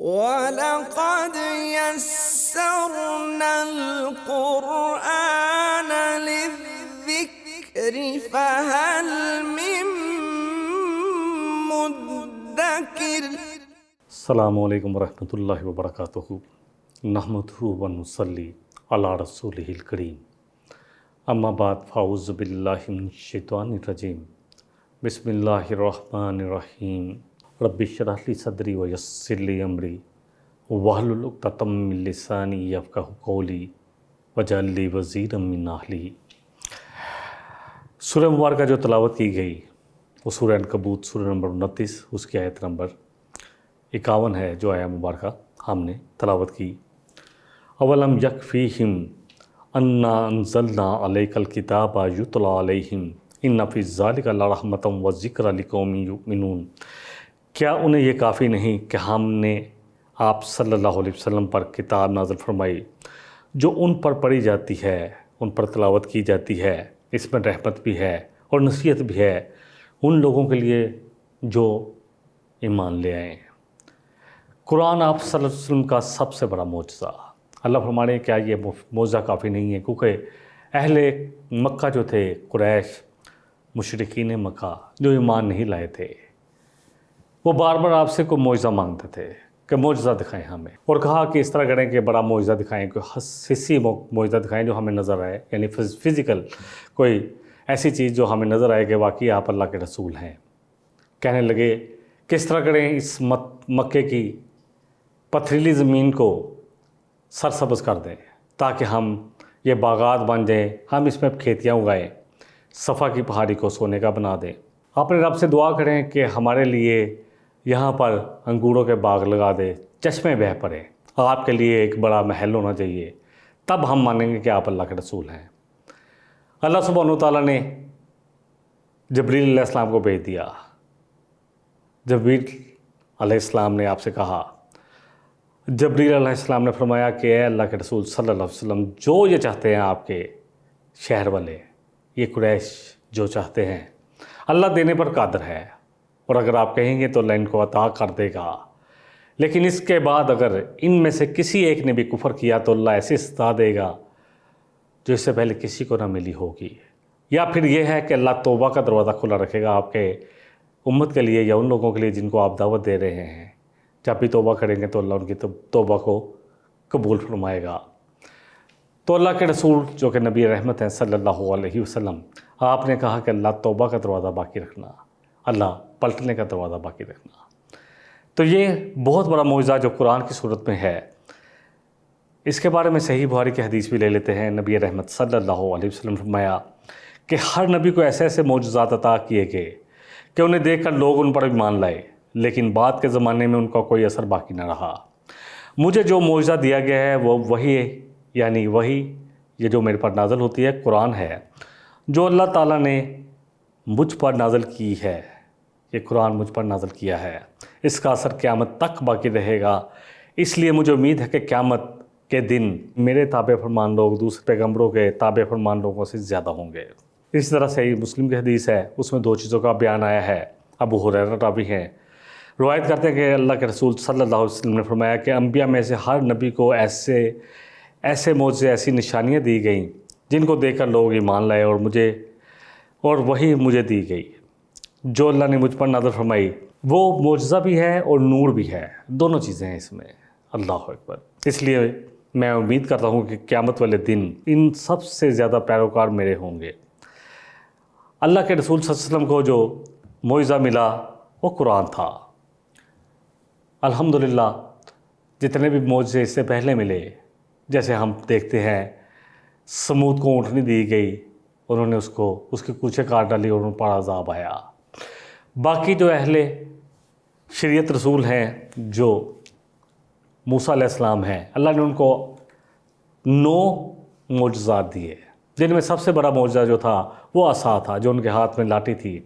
وَلَقَدْ يَسَّرْنَا الْقُرْآنَ لِلذِّكْرِ فَهَلْ مِن مُّدَّكِرٍ۔ السلام علیکم ورحمۃ اللہ وبرکاتہ۔ نحمدہ ونصلی علی رسولہ الکریم، اما بعد فاعوذ باللہ من الشیطان الرجیم، بسم اللہ الرحمن الرحیم۔ رب اشرح لی صدری ویسر لی امری واحلل عقدۃ من لسانی یفقہوا قولی واجعل لی وزیرا من اہلی۔ سورہ مبارکہ جو تلاوت کی گئی وہ سورہ عنکبوت سورہ نمبر 29، اس کی آیت نمبر 51 ہے، جو آیہ مبارکہ ہم نے تلاوت کی۔ اولم یکفیہم انا انزلنا علیک الکتاب یتلی علیہم ان فی ذلک لرحمۃ وذکری لقوم یؤمنون۔ کیا انہیں یہ کافی نہیں کہ ہم نے آپ صلی اللہ علیہ وسلم پر کتاب نازل فرمائی جو ان پر پڑھی جاتی ہے، ان پر تلاوت کی جاتی ہے، اس میں رحمت بھی ہے اور نصیحت بھی ہے ان لوگوں کے لیے جو ایمان لے آئے ہیں۔ قرآن آپ صلی اللہ علیہ وسلم کا سب سے بڑا معجزہ۔ اللہ فرمانے کیا یہ معجزہ کافی نہیں ہے، کیونکہ اہل مکہ جو تھے، قریش مشرکین مکہ جو ایمان نہیں لائے تھے، وہ بار بار آپ سے کوئی معجزہ مانگتے تھے کہ معجزہ دکھائیں ہمیں، اور کہا کہ اس طرح کریں کہ بڑا معجزہ دکھائیں، کوئی حسی معجزہ دکھائیں جو ہمیں نظر آئے، یعنی فزیکل کوئی ایسی چیز جو ہمیں نظر آئے کہ واقعی آپ اللہ کے رسول ہیں۔ کہنے لگے کس طرح کریں اس مکے کی پتھریلی زمین کو سرسبز کر دیں تاکہ ہم یہ باغات بن جائیں، ہم اس میں کھیتیاں اگائیں، صفا کی پہاڑی کو سونے کا بنا دیں۔ اپنے رب سے دعا کریں کہ ہمارے لیے یہاں پر انگوروں کے باغ لگا دے، چشمے بہہ پڑے، آپ کے لیے ایک بڑا محل ہونا چاہیے، تب ہم مانیں گے کہ آپ اللہ کے رسول ہیں۔ اللہ سبحانہ وتعالیٰ نے جبریل علیہ السلام کو بھیج دیا۔ جبریل علیہ السلام نے آپ سے کہا، جبریل علیہ السلام نے فرمایا کہ اے اللہ کے رسول صلی اللہ علیہ وسلم، جو یہ چاہتے ہیں آپ کے شہر والے، یہ قریش جو چاہتے ہیں، اللہ دینے پر قادر ہے، اور اگر آپ کہیں گے تو اللہ ان کو عطا کر دے گا، لیکن اس کے بعد اگر ان میں سے کسی ایک نے بھی کفر کیا تو اللہ ایسی سزا دے گا جو اس سے پہلے کسی کو نہ ملی ہوگی۔ یا پھر یہ ہے کہ اللہ توبہ کا دروازہ کھلا رکھے گا آپ کے امت کے لیے یا ان لوگوں کے لیے جن کو آپ دعوت دے رہے ہیں، جب بھی توبہ کریں گے تو اللہ ان کی توبہ کو قبول فرمائے گا۔ تو اللہ کے رسول جو کہ نبی رحمت ہیں صلی اللہ علیہ وسلم، آپ نے کہا کہ اللہ توبہ کا دروازہ باقی رکھنا، اللہ پلٹنے کا دروازہ باقی رکھنا۔ تو یہ بہت بڑا معجزہ جو قرآن کی صورت میں ہے، اس کے بارے میں صحیح بخاری کی حدیث بھی لے لیتے ہیں۔ نبی رحمت صلی اللہ علیہ وسلم نے فرمایا کہ ہر نبی کو ایسے ایسے معجزات عطا کیے گئے کہ انہیں دیکھ کر لوگ ان پر ایمان لائے، لیکن بعد کے زمانے میں ان کا کوئی اثر باقی نہ رہا۔ مجھے جو معجزہ دیا گیا ہے وہ وہی ہے، یعنی وہی یہ جو میرے پر نازل ہوتی ہے قرآن ہے، جو اللہ تعالیٰ نے مجھ پر نازل کی ہے، یہ قرآن مجھ پر نازل کیا ہے، اس کا اثر قیامت تک باقی رہے گا۔ اس لیے مجھے امید ہے کہ قیامت کے دن میرے تابع فرمان لوگ دوسرے پیغمبروں کے تابع فرمان لوگوں سے زیادہ ہوں گے۔ اس طرح سے مسلم کی حدیث ہے، اس میں 2 چیزوں کا بیان آیا ہے۔ ابو ہریرہ راوی ہیں، روایت کرتے ہیں کہ اللہ کے رسول صلی اللہ علیہ وسلم نے فرمایا کہ انبیاء میں سے ہر نبی کو ایسے معجزے، ایسی نشانیاں دی گئیں جن کو دیکھ کر لوگ ایمان لائے، اور وہی مجھے دی گئی جو اللہ نے مجھ پر نازل فرمائی۔ وہ معجزہ بھی ہے اور نور بھی ہے، دونوں چیزیں ہیں اس میں۔ اللہ اکبر۔ اس لیے میں امید کرتا ہوں کہ قیامت والے دن ان سب سے زیادہ پیروکار میرے ہوں گے۔ اللہ کے رسول صلی اللہ علیہ وسلم کو جو معجزہ ملا وہ قرآن تھا۔ الحمدللہ جتنے بھی معجزے اس سے پہلے ملے، جیسے ہم دیکھتے ہیں سمود کو اونٹنی دی گئی، انہوں نے اس کی کوچے کاٹ ڈالی اور ان پر عذاب آیا۔ باقی جو اہل شریعت رسول ہیں، جو موسیٰ علیہ السلام ہیں، اللہ نے ان کو 9 معجزات دیے، جن میں سب سے بڑا معجزہ جو تھا وہ عصا تھا، جو ان کے ہاتھ میں لاٹھی تھی۔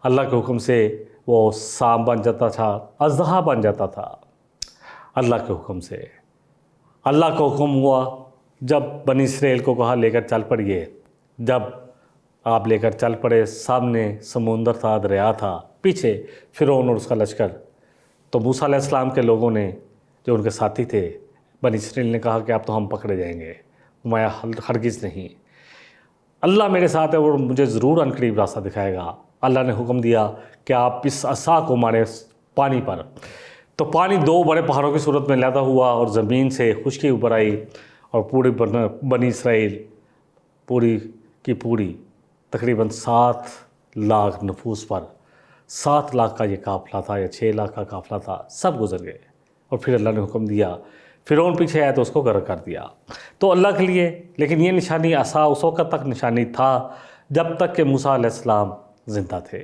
اللہ کے حکم سے وہ سام بن جاتا تھا، اژدہا بن جاتا تھا، اللہ کے حکم سے۔ اللہ کا حکم ہوا جب بنی اسرائیل کو کہا لے کر چل پڑیے، جب آپ لے کر چل پڑے، سامنے سمندر تھا، دریا تھا، پیچھے فرعون اور اس کا لشکر، تو موسیٰ علیہ السلام کے لوگوں نے جو ان کے ساتھی تھے بنی اسرائیل نے کہا کہ اب تو ہم پکڑے جائیں گے، میں ہرگز نہیں، اللہ میرے ساتھ ہے اور مجھے ضرور عنقریب راستہ دکھائے گا۔ اللہ نے حکم دیا کہ آپ اس عصا کو مارے پانی پر، تو پانی 2 بڑے پہاڑوں کی صورت میں لیتا ہوا اور زمین سے خشکی اوپر آئی، اور پوری بنی اسرائیل پوری کی پوری تقریباً 7 لاکھ نفوس پر 7 لاکھ کا یہ قافلہ تھا یا 6 لاکھ کا قافلہ تھا، سب گزر گئے۔ اور پھر اللہ نے حکم دیا، فرعون پیچھے آیا تو اس کو غرق کر دیا۔ تو اللہ کے لیے لیکن یہ نشانی عصا اس وقت تک نشانی تھا جب تک کہ موسیٰ علیہ السلام زندہ تھے۔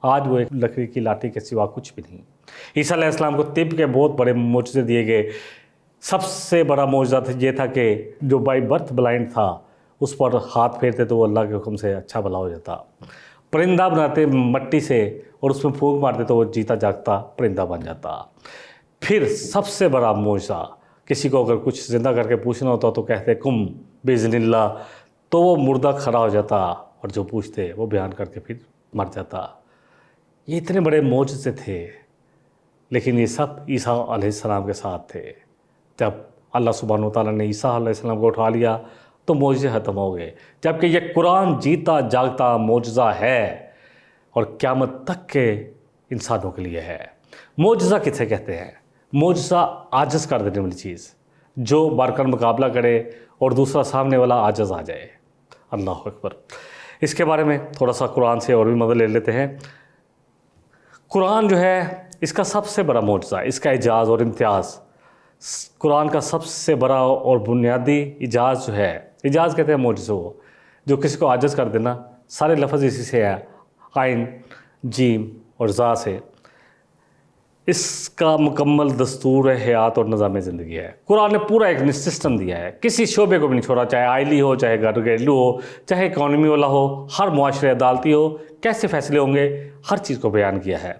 آج وہ ایک لکڑی کی لاٹھی کے سوا کچھ بھی نہیں۔ عیسیٰ علیہ السلام کو طب کے بہت بڑے معجزے دیے گئے۔ سب سے بڑا معجزہ یہ تھا کہ جو بائی برتھ بلائنڈ تھا اس پر ہاتھ پھیرتے تو وہ اللہ کے حکم سے اچھا بھلا ہو جاتا، پرندہ بناتے مٹی سے اور اس میں پھونک مارتے تو وہ جیتا جاگتا پرندہ بن جاتا۔ پھر سب سے بڑا معجزہ، کسی کو اگر کچھ زندہ کر کے پوچھنا ہوتا تو کہتے کم باذن اللہ، تو وہ مردہ کھڑا ہو جاتا اور جو پوچھتے وہ بیان کر کے پھر مر جاتا۔ یہ اتنے بڑے معجزے تھے، لیکن یہ سب عیسیٰ علیہ السلام کے ساتھ تھے۔ جب اللہ سبحانہ وتعالیٰ نے عیسیٰ علیہ السلام کو اٹھا لیا تو معجزے ختم ہو گئے، جبکہ یہ قرآن جیتا جاگتا معجزہ ہے اور قیامت تک کے انسانوں کے لیے ہے۔ معجزہ کسے کہتے ہیں؟ معجزہ عاجز کر دینے والی چیز، جو بار کر مقابلہ کرے اور دوسرا سامنے والا عاجز آ جائے۔ اللہ اکبر۔ اس کے بارے میں تھوڑا سا قرآن سے اور بھی مدد لے لیتے ہیں۔ قرآن جو ہے اس کا سب سے بڑا معجزہ، اس کا اعجاز اور امتیاز، قرآن کا سب سے بڑا اور بنیادی اعجاز جو ہے، اعجاز کہتے ہیں معجزے کو، جو کسی کو عاجز کر دینا۔ سارے لفظ اسی سے ہے، عین، جیم اور زا سے۔ اس کا مکمل دستور حیات اور نظام زندگی ہے۔ قرآن نے پورا ایک سسٹم دیا ہے، کسی شعبے کو بھی نہیں چھوڑا، چاہے آئلی ہو، چاہے گھریلو ہو، چاہے اکانومی والا ہو، ہر معاشرے عدالتی ہو، کیسے فیصلے ہوں گے، ہر چیز کو بیان کیا ہے۔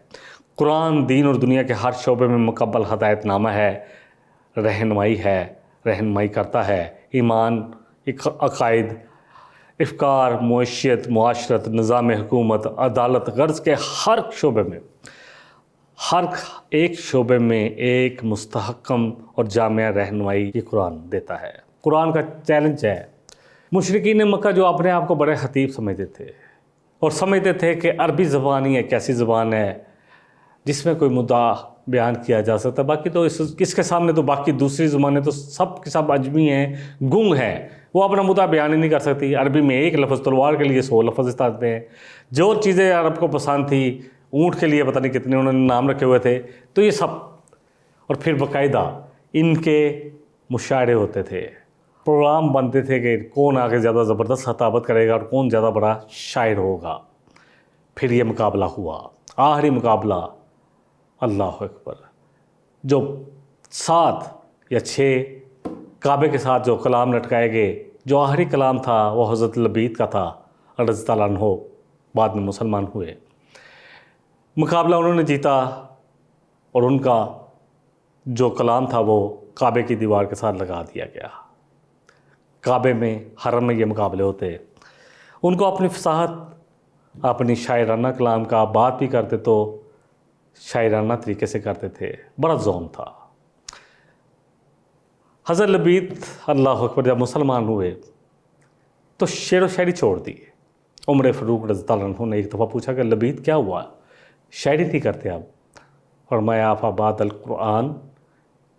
قرآن دین اور دنیا کے ہر شعبے میں مکمل ہدایت نامہ ہے، رہنمائی کرتا ہے۔ ایمان، عقائد، افکار، معیشت، معاشرت، نظام حکومت، عدالت، غرض کے ہر شعبے میں، ہر ایک شعبے میں ایک مستحکم اور جامع رہنمائی یہ قرآن دیتا ہے۔ قرآن کا چیلنج ہے، مشرکین مکہ جو اپنے آپ کو بڑے خطیب سمجھتے تھے اور سمجھتے تھے کہ عربی زبان ہی ایک ایسی زبان ہے جس میں کوئی مدعا بیان کیا جا سکتا ہے، باقی تو اس کے سامنے تو باقی دوسری زبانیں تو سب کے سب عجمی ہیں، گنگ ہیں، وہ اپنا مدعا بیان ہی نہیں کر سکتی۔ عربی میں ایک لفظ تلوار کے لیے 100 لفظ استعمال ہیں۔ جو چیزیں عرب کو پسند تھی، اونٹ کے لیے پتہ نہیں کتنے انہوں نے نام رکھے ہوئے تھے، تو یہ سب، اور پھر باقاعدہ ان کے مشاعرے ہوتے تھے، پروگرام بنتے تھے کہ کون آگے زیادہ زبردست خطابت کرے گا اور کون زیادہ بڑا شاعر ہوگا۔ پھر یہ مقابلہ ہوا، آخری مقابلہ، اللہ اکبر، جو 7 یا 6 کعبے کے ساتھ جو کلام لٹکائے گئے، جو آخری کلام تھا وہ حضرت لبید کا تھا رضی اللہ عنہ، بعد میں مسلمان ہوئے۔ مقابلہ انہوں نے جیتا اور ان کا جو کلام تھا وہ کعبے کی دیوار کے ساتھ لگا دیا گیا۔ کعبے میں، حرم میں یہ مقابلے ہوتے، ان کو اپنی فصاحت، اپنی شاعرانہ کلام کا بات بھی کرتے تو شاعرانہ طریقے سے کرتے تھے، بڑا ذوق تھا۔ حضرت لبید اللہ اکبر جب مسلمان ہوئے تو شعر و شاعری چھوڑ دی۔ عمر فاروق رضی اللہ عنہ نے ایک دفعہ پوچھا کہ لبید کیا ہوا، شاعری نہیں کرتے آپ؟ فرمایا افبعد القرآن،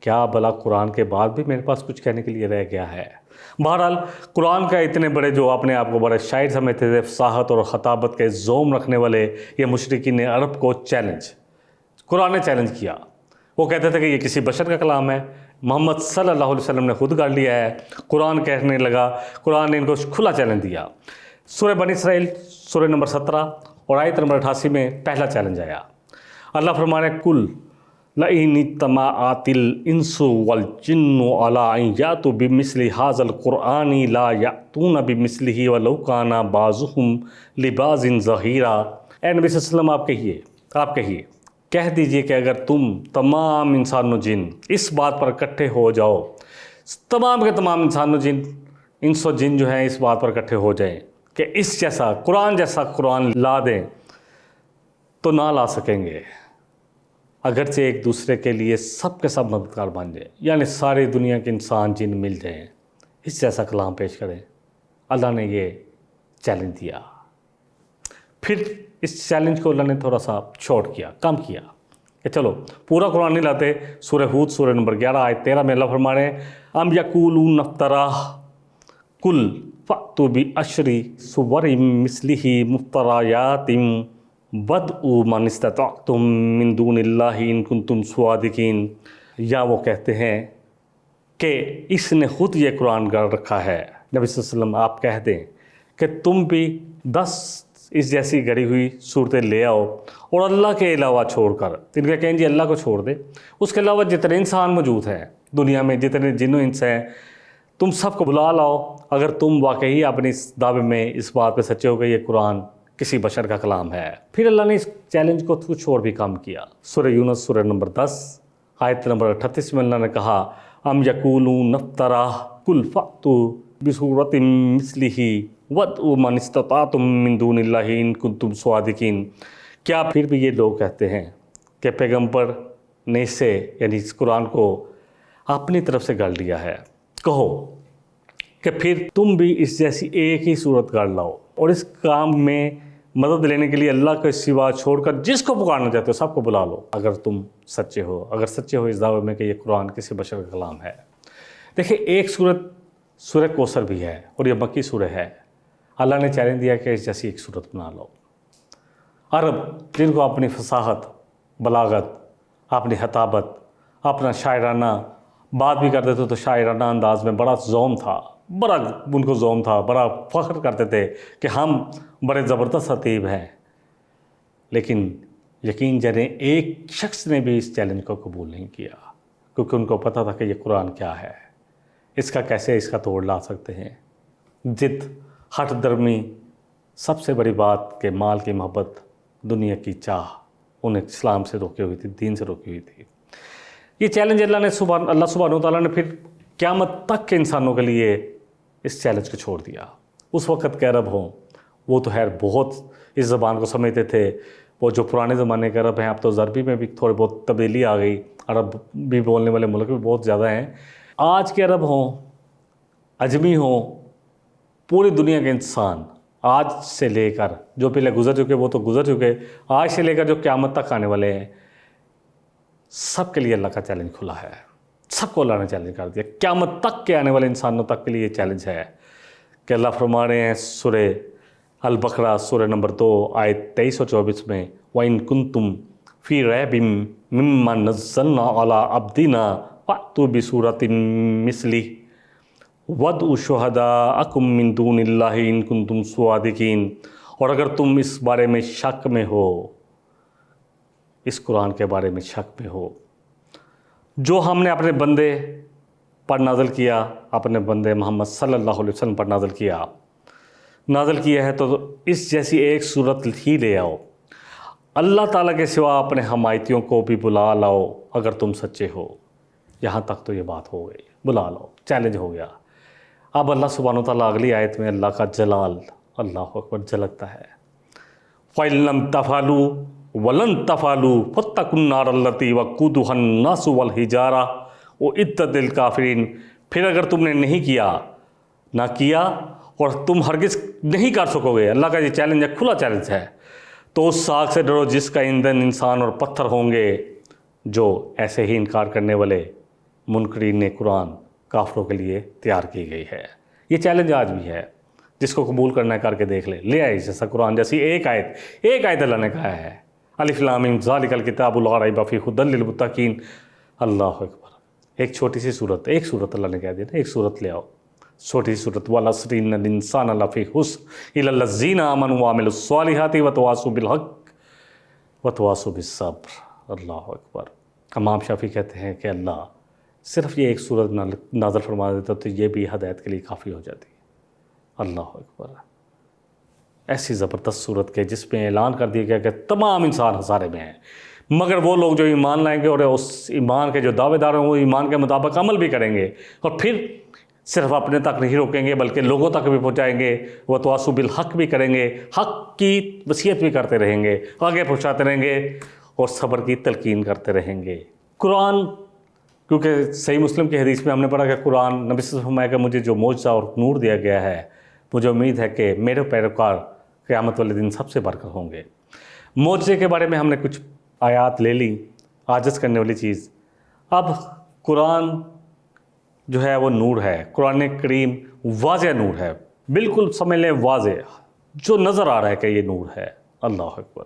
کیا بلا قرآن کے بعد بھی میرے پاس کچھ کہنے کے لیے رہ گیا ہے؟ بہرحال قرآن کا اتنے بڑے جو اپنے آپ کو بڑے شاعر سمجھتے تھے، فصاحت اور خطابت کے زوم رکھنے والے یہ مشرکین عرب کو قرآن نے چیلنج کیا۔ وہ کہتے تھے کہ یہ کسی بشر کا کلام ہے، محمد صلی اللہ علیہ وسلم نے خود کر لیا ہے، قرآن کہنے لگا۔ قرآن نے ان کو کھلا چیلنج دیا۔ سورہ بنی اسرائیل سورہ نمبر 17 اور آیت نمبر 88 میں پہلا چیلنج آیا۔ اللہ فرمانے کل لئن اجتمعت الانس والجن علی ان یاتوا بمثل ھذا القرآن لا یاتون بمثلہ ولو کان بعضهم لبعض ظہیرا۔ اے نبی صلی اللہ علیہ وسلم آپ کہیے، کہہ دیجئے کہ اگر تم تمام انسان و جن اس بات پر اکٹھے ہو جاؤ، تمام کے تمام انسان و جن، انس و جن جو ہیں اس بات پر اکٹھے ہو جائیں کہ اس جیسا قرآن لا دیں تو نہ لا سکیں گے۔ اگرچہ ایک دوسرے کے لیے سب کے سب مددگار بن جائیں، یعنی ساری دنیا کے انسان جن مل جائیں، اس جیسا کلام پیش کریں۔ اللہ نے یہ چیلنج دیا، پھر اس چیلنج کو اللہ نے تھوڑا سا شارٹ کیا، کم کیا کہ چلو پورا قرآن نہیں لاتے۔ سورہ ہود سورہ نمبر 11 آیت 13 میں اللہ فرما رہے ہیں ام یقولون افتراہ قل فأتوا بعشر سور مثلہ مفتریات وادعوا من استطعتم من دون اللہ ان کنتم صادقین۔ یا وہ کہتے ہیں کہ اس نے خود یہ قرآن گڑھ رکھا ہے، نبی صلی اللہ علیہ وسلم آپ کہہ دیں کہ تم بھی 10 اس جیسی گڑھی ہوئی صورتیں لے آؤ، اور اللہ کے علاوہ چھوڑ کر، ان کا کہیں جی اللہ کو چھوڑ دے، اس کے علاوہ جتنے انسان موجود ہیں دنیا میں، جتنے جن و انس ہیں، تم سب کو بلا لاؤ اگر تم واقعی اپنے اس دعوے میں اس بات پہ سچے ہو کہ یہ قرآن کسی بشر کا کلام ہے۔ پھر اللہ نے اس چیلنج کو کچھ اور بھی کام کیا۔ سورہ یونس سورہ نمبر 10 آیت نمبر 38 میں اللہ نے کہا ام یقولون افتراہ قل فأتوا بسورۃ مثلہ وادعوا من استطعتم من دون اللہ ان کنتم صادقین۔ کیا پھر بھی یہ لوگ کہتے ہیں کہ پیغمبر نے اسے یعنی اس قرآن کو اپنی طرف سے گڑھ لیا ہے؟ کہو کہ پھر تم بھی اس جیسی ایک ہی صورت گڑھ لاؤ، اور اس کام میں مدد لینے کے لیے اللہ کے سوا چھوڑ کر جس کو پکارنا چاہتے ہو سب کو بلا لو، اگر تم سچے ہو، اگر سچے ہو اس دعوے میں کہ یہ قرآن کسی بشر کا کلام ہے۔ دیکھیں ایک صورت سورہ کوثر بھی ہے اور یہ مکی سورہ ہے، اللہ نے چیلنج دیا کہ اس جیسی ایک صورت بنا لو۔ عرب جن کو اپنی فصاحت، بلاغت، اپنی خطابت، اپنا شاعرانہ بات بھی کرتے تھے تو شاعرانہ انداز میں بڑا ذوم تھا، بڑا ان کو ذوم تھا، بڑا فخر کرتے تھے کہ ہم بڑے زبردست خطیب ہیں، لیکن یقین جانیں ایک شخص نے بھی اس چیلنج کو قبول نہیں کیا، کیونکہ ان کو پتہ تھا کہ یہ قرآن کیا ہے، اس کا کیسے اس کا توڑ لا سکتے ہیں۔ ضد، ہٹ درمی، سب سے بڑی بات کہ مال کی محبت، دنیا کی چاہ انہیں اسلام سے روکی ہوئی تھی، دین سے روکی ہوئی تھی۔ یہ چیلنج اللہ سبحانہ وتعالیٰ نے پھر قیامت تک کے انسانوں کے لیے اس چیلنج کو چھوڑ دیا۔ اس وقت کے عرب ہوں، وہ تو خیر بہت اس زبان کو سمجھتے تھے، وہ جو پرانے زمانے کے عرب ہیں، اب تو عربی میں بھی تھوڑی بہت تبدیلی آ گئی، عرب بھی بولنے والے ملک بھی بہت زیادہ ہیں۔ آج کے عرب ہوں، عجمی ہوں، پوری دنیا کے انسان آج سے لے کر جو پہلے گزر چکے وہ تو گزر چکے، آج سے لے کر جو قیامت تک آنے والے ہیں، سب کے لیے اللہ کا چیلنج کھلا ہے، سب کو اللہ نے چیلنج کر دیا۔ قیامت تک کے آنے والے انسانوں تک کے لیے یہ چیلنج ہے کہ اللہ فرما رہے ہیں سورہ البقرہ سورہ نمبر 2 آیت 23 اور 24 میں وَإِن كُنتُمْ فِي رَيْبٍ مِّمَّا نَزَّلْنَا عَلَىٰ عَبْدِنَا فَأْتُوا بِسُورَةٍ مِّثْلِهِ وَادْعُوا شُهَدَاءَكُم مِّن دُونِ اللَّهِ إِن كُنتُمْ صَادِقِينَ۔ اور اگر تم اس بارے میں شک میں ہو، اس قرآن کے بارے میں شک میں ہو جو ہم نے اپنے بندے پر نازل کیا، اپنے بندے محمد صلی اللہ علیہ وسلم پر نازل کیا ہے، تو اس جیسی ایک صورت ہی لے آؤ، اللہ تعالیٰ کے سوا اپنے حمایتیوں کو بھی بلا لاؤ اگر تم سچے ہو۔ یہاں تک تو یہ بات ہو گئی، بلا لاؤ، چیلنج ہو گیا۔ اب اللہ سبحانہ وتعالیٰ اگلی آیت میں اللہ کا جلال، اللہ اکبر، جھلکتا ہے۔ فَإِن لَّمْ تَفْعَلُوا وَلَن تَفْعَلُوا فَاتَّقُوا النَّارَ الَّتِي وَقُودُهَا النَّاسُ وَالْحِجَارَةُ أُعِدَّتْ لِلْكَافِرِينَ۔ پھر اگر تم نے نہیں کیا، نہ کیا اور تم ہرگز نہیں کر سکو گے، اللہ کا یہ چیلنج ہے، کھلا چیلنج ہے، تو اس آگ سے ڈرو جس کا ایندھن انسان اور پتھر ہوں گے، جو ایسے ہی انکار کرنے والے منکرین قرآن کافروں کے لیے تیار کی گئی ہے۔ یہ چیلنج آج بھی ہے، جس کو قبول کرنا ہے کر کے دیکھ لے آئے جیسا قرآن جیسی ایک آیت اللہ نے کہا ہے، الف لام میم ذالک الکتاب لا ریب فیہ ھدی للمتقین۔ اللہ اکبر، ایک چھوٹی سی صورت اللہ نے کہہ دیا نا، ایک صورت لے آؤ، چھوٹی سی صورت والعصر ان الانسان لفی خسر الا الذین آمنوا وعملوا الصالحات وتواصوا بالحق وتواصوا بالصبر۔ اللہ اکبر۔ امام شافعی کہتے ہیں کہ اللہ صرف یہ ایک صورت نازل فرما دیتا تو یہ بھی ہدایت کے لیے کافی ہو جاتی۔ اللہ اکبر، ایسی زبردست صورت کے جس میں اعلان کر دیا گیا کہ تمام انسان ہزارے میں ہیں، مگر وہ لوگ جو ایمان لائیں گے اور اس ایمان کے جو دعوے دار ہیں وہ ایمان کے مطابق عمل بھی کریں گے، اور پھر صرف اپنے تک نہیں روکیں گے بلکہ لوگوں تک بھی پہنچائیں گے، وتواصوا بالحق بھی کریں گے، حق کی وصیت بھی کرتے رہیں گے، آگے پہنچاتے رہیں گے، اور صبر کی تلقین کرتے رہیں گے۔ قرآن، کیونکہ صحیح مسلم کی حدیث میں ہم نے پڑھا کہ قرآن نبی صلی اللہ علیہ وسلم نے فرمایا کہ مجھے جو معجزہ اور نور دیا گیا ہے، مجھے امید ہے کہ میرے پیروکار قیامت والے دن سب سے بڑھ کر ہوں گے۔ معجزے کے بارے میں ہم نے کچھ آیات لے لی، عاجز کرنے والی چیز۔ اب قرآن جو ہے وہ نور ہے، قرآن کریم واضح نور ہے، بالکل سمجھ لیں واضح، جو نظر آ رہا ہے کہ یہ نور ہے۔ اللہ اکبر۔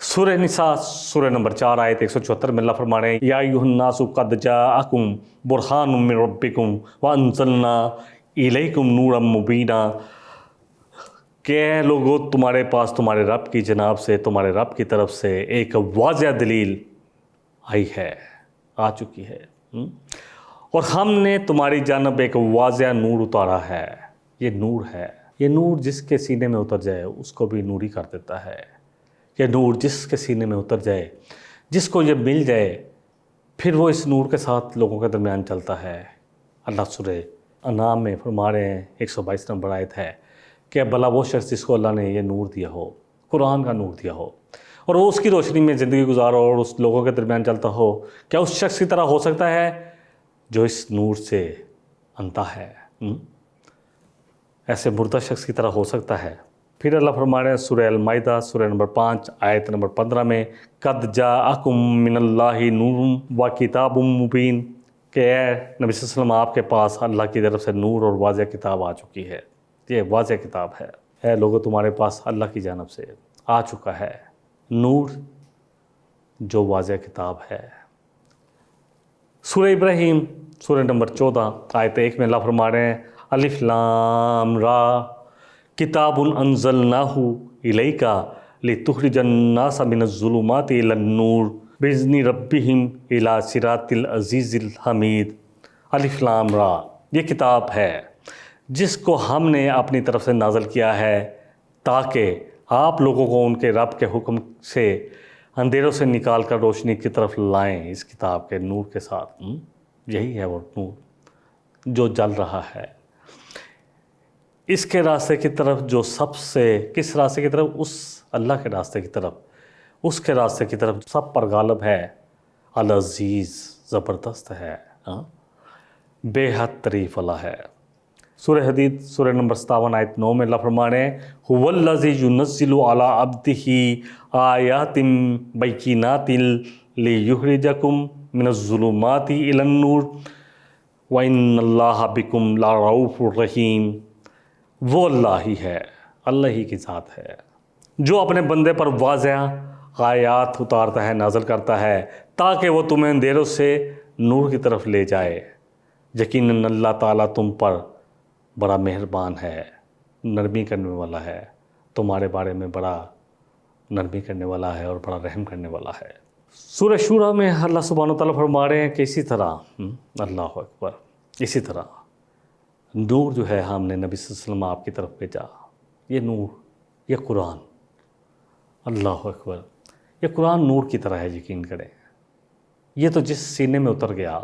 سورہ نساء سورہ نمبر 4 آیت 174 میں اللہ فرما رہے ہیں، یا ایھا الناس قد جاءکم برہان من ربکم وانزلنا الیکم نورا مبینا، کہ اے لوگو تمہارے پاس تمہارے رب کی جناب سے، تمہارے رب کی طرف سے ایک واضح دلیل آئی ہے، آ چکی ہے، اور ہم نے تمہاری جانب ایک واضح نور اتارا ہے۔ یہ نور ہے، یہ نور جس کے سینے میں اتر جائے اس کو بھی نوری کر دیتا ہے۔ یہ نور جس کے سینے میں اتر جائے، جس کو یہ مل جائے، پھر وہ اس نور کے ساتھ لوگوں کے درمیان چلتا ہے۔ اللہ سورہ انعام میں فرما رہے ہیں، 122 نمبر آیت ہے کہ بھلا وہ شخص جس کو اللہ نے یہ نور دیا ہو، قرآن کا نور دیا ہو، اور وہ اس کی روشنی میں زندگی گزارو اور اس لوگوں کے درمیان چلتا ہو، کیا اس شخص کی طرح ہو سکتا ہے جو اس نور سے انتا ہے؟ ایسے مردہ شخص کی طرح ہو سکتا ہے؟ پھر اللہ فرما رہے ہیں سورہ المائدہ سورہ نمبر 5 آیت نمبر 15 میں، قد جاءکم من اللہ نور و کتاب مبین، کہ اے نبی صلی اللہ علیہ وسلم آپ کے پاس اللہ کی طرف سے نور اور واضح کتاب آ چکی ہے۔ یہ واضح کتاب ہے، اے لوگوں تمہارے پاس اللہ کی جانب سے آ چکا ہے نور جو واضح کتاب ہے۔ سورہ ابراہیم سورہ نمبر 14 آیت 1 میں اللہ فرما رہے ہیں، الف لام را کتاب انزلناہ الیک لتخرج الناس من الظلمات الی النور باذن ربہم الی صراط العزیز الحمید۔ الف لام را، یہ کتاب ہے جس کو ہم نے اپنی طرف سے نازل کیا ہے تاکہ آپ لوگوں کو ان کے رب کے حکم سے اندھیروں سے نکال کر روشنی کی طرف لائیں، اس کتاب کے نور کے ساتھ۔ یہی ہے وہ نور جو جل رہا ہے، اس کے راستے کی طرف، جو سب سے، کس راستے کی طرف؟ اس اللہ کے راستے کی طرف، اس کے راستے کی طرف سب پر غالب ہے، العزیز، زبردست ہے، بے حد تعریف والا ہے۔ سورہ حدید سورہ نمبر 57 آیت 9 میں اللہ فرما رہے ہیں، هو الذی ينزل علی عبدہ آیات بینات لیخرجکم من الظلمات الی النور وان اللہ بکم لرؤوف رحیم۔ وہ اللہ ہی ہے، اللہ ہی کی ذات ہے جو اپنے بندے پر واضح آیات اتارتا ہے، نازل کرتا ہے تاکہ وہ تمہیں اندھیروں سے نور کی طرف لے جائے۔ یقیناً اللہ تعالیٰ تم پر بڑا مہربان ہے، نرمی کرنے والا ہے، تمہارے بارے میں بڑا نرمی کرنے والا ہے اور بڑا رحم کرنے والا ہے۔ سورہ شورى میں اللہ سبحانہ وتعالیٰ فرما رہے ہیں کہ اسی طرح، اللہ اکبر، اسی طرح نور جو ہے ہم نے نبی صلی اللہ علیہ وسلم آپ کی طرف بھیجا۔ یہ نور، یہ قرآن، اللہ اکبر، یہ قرآن نور کی طرح ہے، یقین کریں۔ یہ تو جس سینے میں اتر گیا،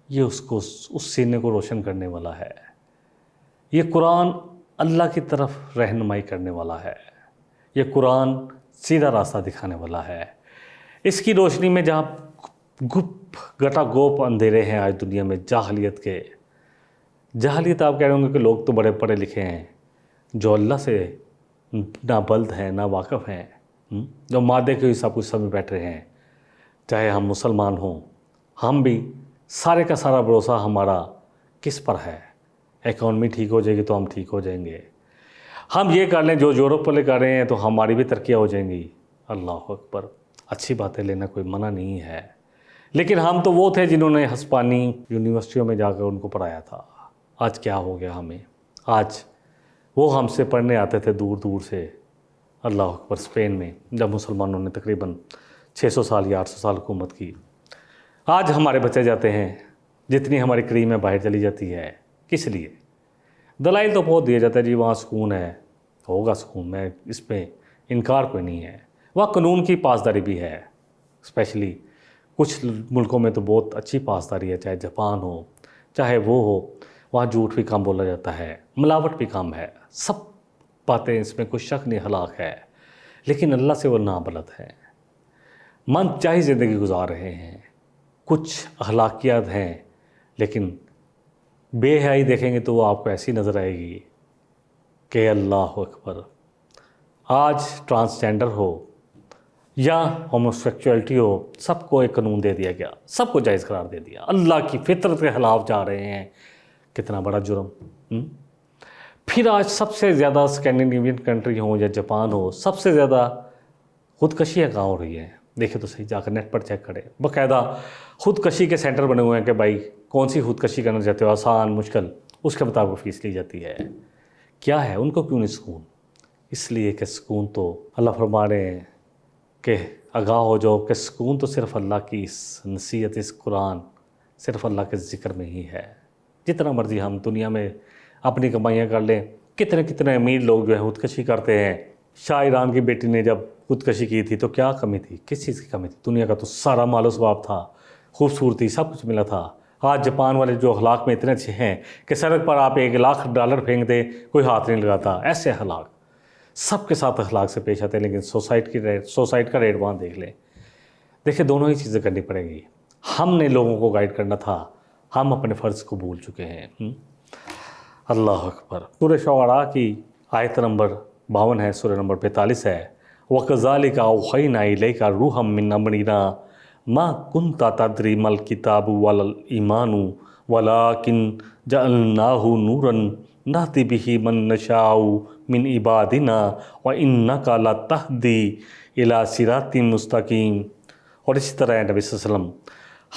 یہ اس سینے کو روشن کرنے والا ہے۔ یہ قرآن اللہ کی طرف رہنمائی کرنے والا ہے، یہ قرآن سیدھا راستہ دکھانے والا ہے۔ اس کی روشنی میں جہاں گٹا گوپ اندھیرے ہیں آج دنیا میں جاہلیت کے، جاہلیت آپ کہہ رہے ہوں گے کہ لوگ تو بڑے پڑھے لکھے ہیں، جو اللہ سے نہ بلد ہیں، نہ واقف ہیں، جو مادے کے سب کچھ سمجھ بیٹھ رہے ہیں۔ چاہے ہم مسلمان ہوں، ہم بھی سارے کا سارا بھروسہ ہمارا کس پر ہے؟ اکانومی ٹھیک ہو جائے گی تو ہم ٹھیک ہو جائیں گے، ہم یہ کر لیں جو یورپ والے کر رہے ہیں تو ہماری بھی ترقیاں ہو جائیں گی۔ اللہ اکبر، اچھی باتیں لینا کوئی منع نہیں ہے، لیکن ہم تو وہ تھے جنہوں نے ہسپانی یونیورسٹیوں میں جا کر ان کو پڑھایا تھا۔ آج کیا ہو گیا ہمیں؟ آج وہ ہم سے پڑھنے آتے تھے دور دور سے، اللہ اکبر، اسپین میں، جب مسلمانوں نے تقریباً 600 سال یا 800 سال حکومت کی۔ آج ہمارے بچے جاتے ہیں، جتنی ہماری کریم ہے باہر چلی جاتی ہے، کس لیے؟ دلائل تو بہت دیا جاتا ہے، جی وہاں سکون ہے، ہوگا سکون، میں اس پہ انکار کوئی نہیں ہے، وہاں قانون کی پاسداری بھی ہے، اسپیشلی کچھ ملکوں میں تو بہت اچھی پاسداری ہے، چاہے جاپان ہو، چاہے وہ ہو، وہاں جھوٹ بھی کم بولا جاتا ہے، ملاوٹ بھی کم ہے، سب باتیں اس میں کوئی شک نہیں، ہلاک ہے، لیکن اللہ سے وہ نابلد ہے۔ من چاہی زندگی گزار رہے ہیں، کچھ اخلاقیات ہیں، لیکن بے حیائی دیکھیں گے تو وہ آپ کو ایسی نظر آئے گی کہ اللہ اکبر۔ آج ٹرانسجینڈر ہو یا ہوموسیکچولیٹی ہو، سب کو ایک قانون دے دیا گیا، سب کو جائز قرار دے دیا، اللہ کی فطرت کے خلاف جا رہے ہیں، کتنا بڑا جرم۔ پھر آج سب سے زیادہ اسکینڈینیوین کنٹری ہوں یا جاپان ہو، سب سے زیادہ خودکشیاں کہاں ہو رہی ہیں؟ دیکھیں تو صحیح، جا کر نیٹ پر چیک کریں، باقاعدہ خودکشی کے سینٹر بنے ہوئے ہیں کہ بھائی کون سی خودکشی کرنا چاہتے ہو، آسان مشکل، اس کے مطابق فیس لی جاتی ہے۔ کیا ہے ان کو کیوں نہیں سکون؟ اس لیے کہ سکون تو اللہ فرما رہے ہیں کہ آگاہ ہو جاؤ کہ سکون تو صرف اللہ کی اس نصیحت، اس قرآن، صرف اللہ کے ذکر میں ہی ہے۔ جتنا مرضی ہم دنیا میں اپنی کمائیاں کر لیں، کتنے امیر لوگ جو ہیں خودکشی کرتے ہیں۔ شاہ ایران کی بیٹی نے جب خودکشی کی تھی تو کیا کمی تھی؟ کس چیز کی کمی تھی؟ دنیا کا تو سارا مال و ثواب تھا، خوبصورتی، سب کچھ ملا تھا۔ آج جاپان والے جو اخلاق میں اتنے اچھے ہیں کہ سڑک پر آپ $1,00,000 پھینک دیں کوئی ہاتھ نہیں لگاتا، ایسے اخلاق، سب کے ساتھ اخلاق سے پیش آتے ہیں۔ لیکن سوسائٹ کا ریٹ وہاں دیکھ لیں۔ دیکھیں دونوں ہی چیزیں کرنی پڑیں گی۔ ہم نے لوگوں کو گائیڈ کرنا تھا، ہم اپنے فرض کو بھول چکے ہیں۔ اللہ اکبر۔ سورہ شعراء کی آیت نمبر 52 ہے، سورہ نمبر 45 ہے۔ وَكَذَلِكَ أَوْحَيْنَا إِلَيْكَ رُوحًا مِّنْ أَمْرِنَا مَا كُنْتَ تَدْرِي مَا الْكِتَابُ وَلَا الْإِيمَانُ وَلَٰكِنْ جَعَلْنَاهُ نُورًا نَهْدِي بِهِ مَن نَّشَاءُ مِنْ عِبَادِنَا وَإِنَّكَ لَتَهْدِي إِلَىٰ صِرَاطٍ مُّسْتَقِيمٍ۔ اور اسی طرح نبی صلی اللہ علیہ وسلم،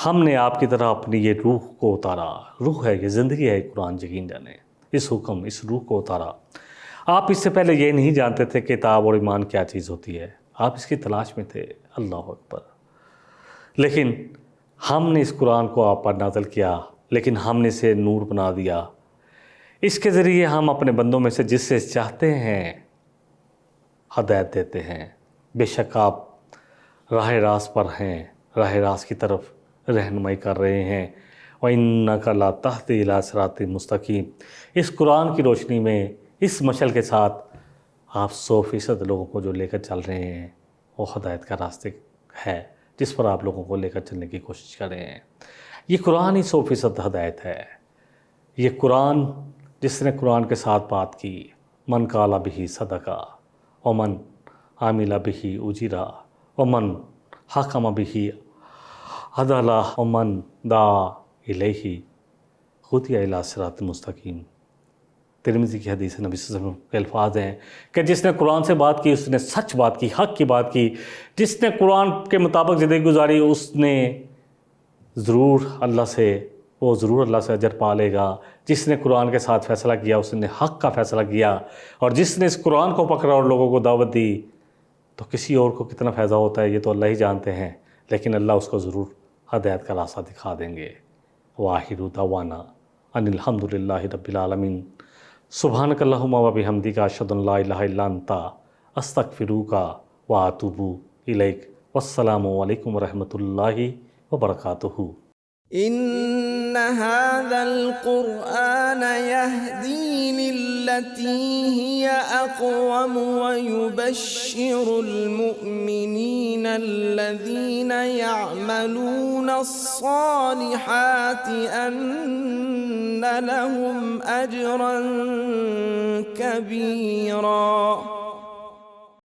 ہم نے آپ کی طرح اپنی یہ روح کو اتارا، روح ہے، یہ زندگی ہے، قرآن یقین جانیں، اس حکم، اس روح کو اتارا۔ آپ اس سے پہلے یہ نہیں جانتے تھے کہ کتاب اور ایمان کیا چیز ہوتی ہے، آپ اس کی تلاش میں تھے، اللہ اکبر۔ لیکن ہم نے اس قرآن کو آپ پر نازل کیا، لیکن ہم نے اسے نور بنا دیا۔ اس کے ذریعے ہم اپنے بندوں میں سے جس سے چاہتے ہیں ہدایت دیتے ہیں۔ بے شک آپ راہ راست پر ہیں، راہ راست کی طرف رہنمائی کر رہے ہیں۔ وَإِنَّكَ لَتَهْدِي إِلَىٰ صِرَاطٍ مُّسْتَقِيمٍ۔ اس قرآن کی روشنی میں، اس مشعل کے ساتھ آپ 100% لوگوں کو جو لے کر چل رہے ہیں وہ ہدایت کا راستے ہے جس پر آپ لوگوں کو لے کر چلنے کی کوشش کر رہے ہیں۔ یہ قرآن ہی 100% ہدایت ہے۔ یہ قرآن، جس نے قرآن کے ساتھ بات کی، من قال بہ صدقہ ومن عامل بہ اجرا ومن حکم بہ عدل ومن دعا الیہ ہدی الی صراط مستقیم۔ ترمذی کی حدیث، نبی صلی اللہ علیہ وسلم کے الفاظ ہیں کہ جس نے قرآن سے بات کی اس نے سچ بات کی، حق کی بات کی۔ جس نے قرآن کے مطابق زندگی گزاری اس نے ضرور اللہ سے اجر پا لے گا۔ جس نے قرآن کے ساتھ فیصلہ کیا اس نے حق کا فیصلہ کیا، اور جس نے اس قرآن کو پکڑا اور لوگوں کو دعوت دی تو کسی اور کو کتنا فائدہ ہوتا ہے یہ تو اللہ ہی جانتے ہیں، لیکن اللہ اس کو ضرور ہدایت کا راستہ دکھا دیں گے۔ وآخر دعوانا ان الحمد للہ رب العالمین۔ سبحانک اللہم و بحمدک، اشہد ان لا الہ الا انت، استغفرک و اتوب الیک۔ والسلام علیکم ورحمۃ اللہ وبرکاتہ۔ إن هذا القرآن يهدي للتي هي أقوم ويبشر المؤمنين الذين يعملون الصالحات أن لهم أجرا كبيرا۔